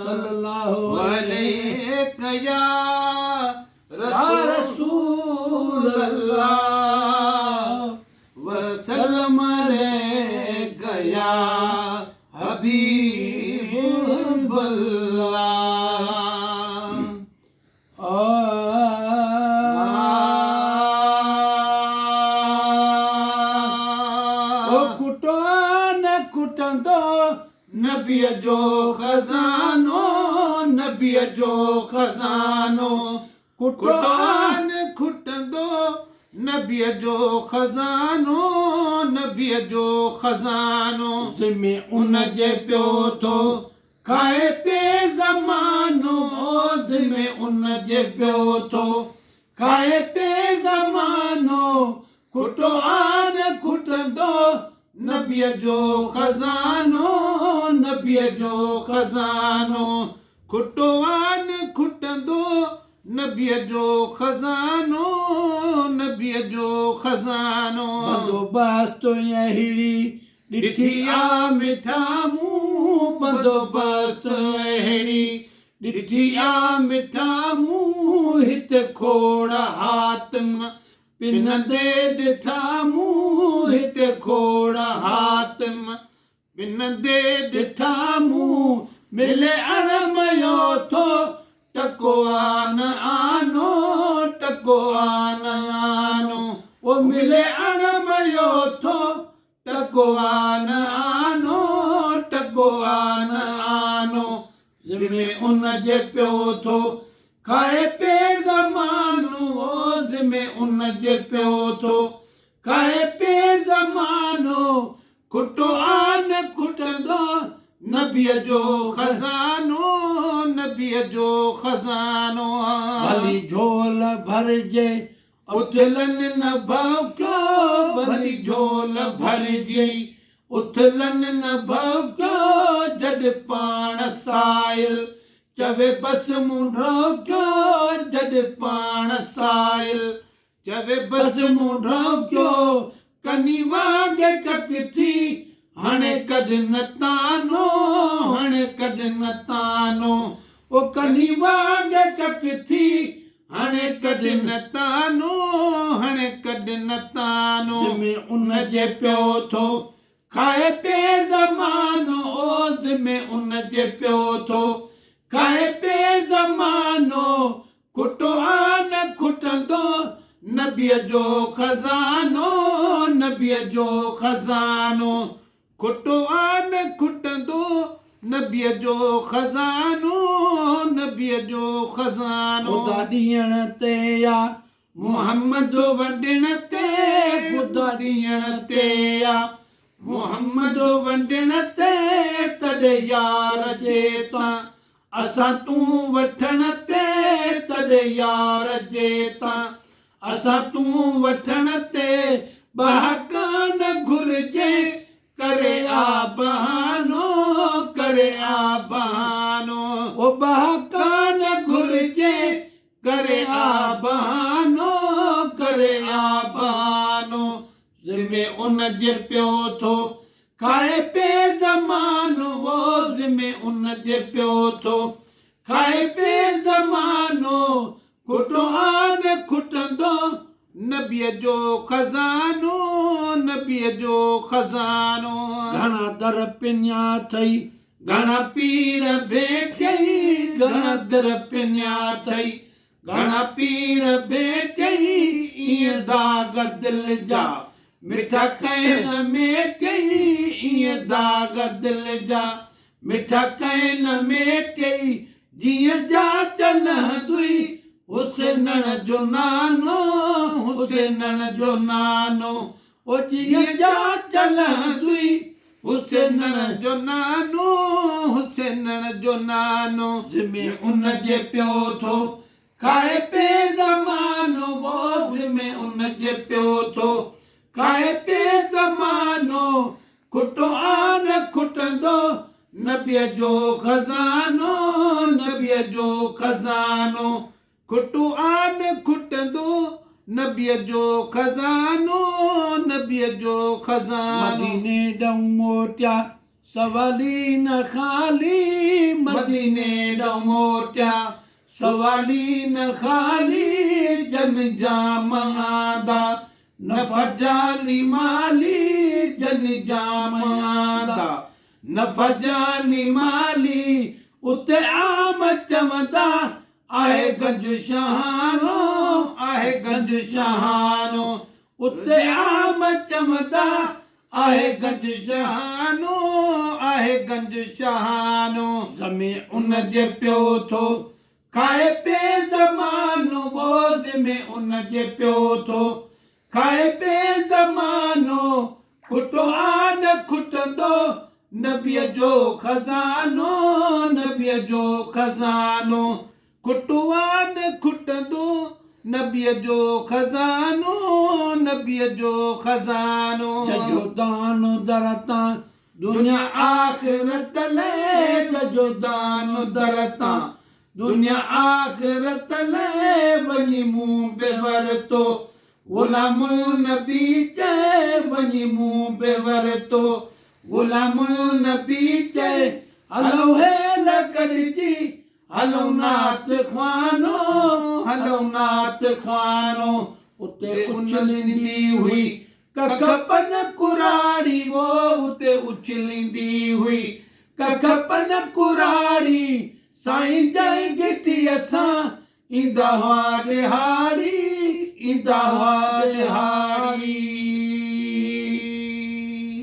सल्लल्लाहु अलैहि या रसूल अल्लाह वसल्लम अलैका या हबीब नबीअ जो खज़ानो नबीअ जो खज़ानो कुटान खुटंदो नबीअ जो खज़ानो नबीअ जो खज़ानो जिमें उन जे पियो थो खाए पे ज़मानो जिमें उन जे पियो थो खाए पे ज़मानो कुटान खुटंदो नबीअ जो खज़ानो नबीअ जो खज़ानो खुटवान खुटंदो नबीअ जो खज़ानो नबीअ जो खज़ानो बंदोबस्त अहिड़ी ॾिठी आ मिठा मूं बंदोबस्त अहिड़ी ॾिठी आ मिठा मूं हिते खोड़ हातिम पिनंदे ॾिठा मूं हिते खोड़ हातिम पिनंदे ॾिठा मूं मिले अणमयो थो टको आन आनो टको आन आनो ओ मिले अणमयो थो टको आन आनो टको आन आनो जिमें उन जे पियो थो खाए पे ज़मानो जिमें उन जे पियो थो खाए पे ज़मानो खुटो आन खुटंदो नबीअ जो खज़ानो नबीअ जो खज़ानो भली झोल भरजे उथलनि न भौक्यो भली झोल भरजे उथलनि न भौक्यो जॾ पाण साइल चवे बस मूं ढोक्यो जॾ पाण साइल चवे बस मूं ढोक्यो कनी वागे ककथी हाणे कॾ न तानो हाणे कॾ न तानो ओ कनी वागे ककथी हाणे कॾ न तानो हाणे कॾ न तानो जिमें उन जे पियो थो खाए पे ज़मानो ओ जिमें उन जे पियो थो खाए पे ज़मानो खुटो आन खुटंदो नबीअ जो खज़ानो नबीअ जो खज़ानो खुटो आन खुटंदो नबीअ जो खज़ानो नबीअ जो खज़ानो ख़ुदा ॾियण ते या मुहम्मद वंडण ते ख़ुदा ॾियण ते या मुहम्मद वंडण ते तॾहिं यार जे तां असां तूं वठण ते तॾहिं यार जे तां असां तूं वठण ते बहाकान घुरिजे करे आ बहानो करे आ बहानो ओ बहाकान घुरिजे करे आ बहानो करे आ बहानो जिमें उन जे पियो थो खाए पे ज़मानो वो जिमें उन जे पियो थो खाए पे ज़मानो खुटो आन खुटंदो नबीअ जो खज़ानो नबीअ जो खज़ानो घणा दर पिन्या अथई घणा पीर भेटई घणा दर पिन्या अथई घणा पीर भेटई ईअं दाग दिल जा मिठा कैन में कई ईअं दाग दिल जा मिठा कैन में कई जीअं जा चलंदुई हुसैनण जो नानो हुसैनण जो नानो ओ जीअं जा चलंदुई हुसैनण जो नानो हुसैनण जो नानो जिमें उन जे पियो थो खाए पे ज़मानो वो जिमें उन जे पियो थो खाए पे ज़मानो खुटो आन खुटंदो नबीअ जो खज़ानो नबीअ जो खज़ानो खुटो आन खुटंदो नबीअ जो खज़ानो नबीअ जो खज़ानो मदीने ॾऊं मोटिया सवाली न खाली मदीने ॾों मोटिया सवाली न खाली जन जाम आंदा न फजाली माली जन जाम आंदा न फजाली माली उते आम चवंदा आहे गंज शहानो आहे गंज शहानो उते आम चवंदा आहे गंज शहानो आहे गंज शहानो ज़मे उन जे पियो थो खाए पे ज़मानो बोझ में उन जे पियो थो खाए पे ज़मानो खुटो आन खुटंदो नबीअ जो खज़ानो नबीअ जो खज़ानो खुटो आन खुटंदो नबीअ जो खज़ानो नबीअ जो खज़ानो जजो दानो दरता दुनिया आख़िरत ले जजो दानो दरता दुनिया आख़िरत ले वञी मुंहुं पे वरतो गुलामुल नबी चए वञी मुंहुं पे वरतो गुलामुल नबी चए हलो हे लकड़जी हलो नात ख़्वानो हलो नात ख़्वानो उते उछलींदी हुई कखपन कुराड़ी वो उते उछलींदी हुई कखपन कुराड़ी साईं जय गिटीअ सां ईंदा हुआ ॾिहाड़ी ईंदा हुआ ॾिहाड़ी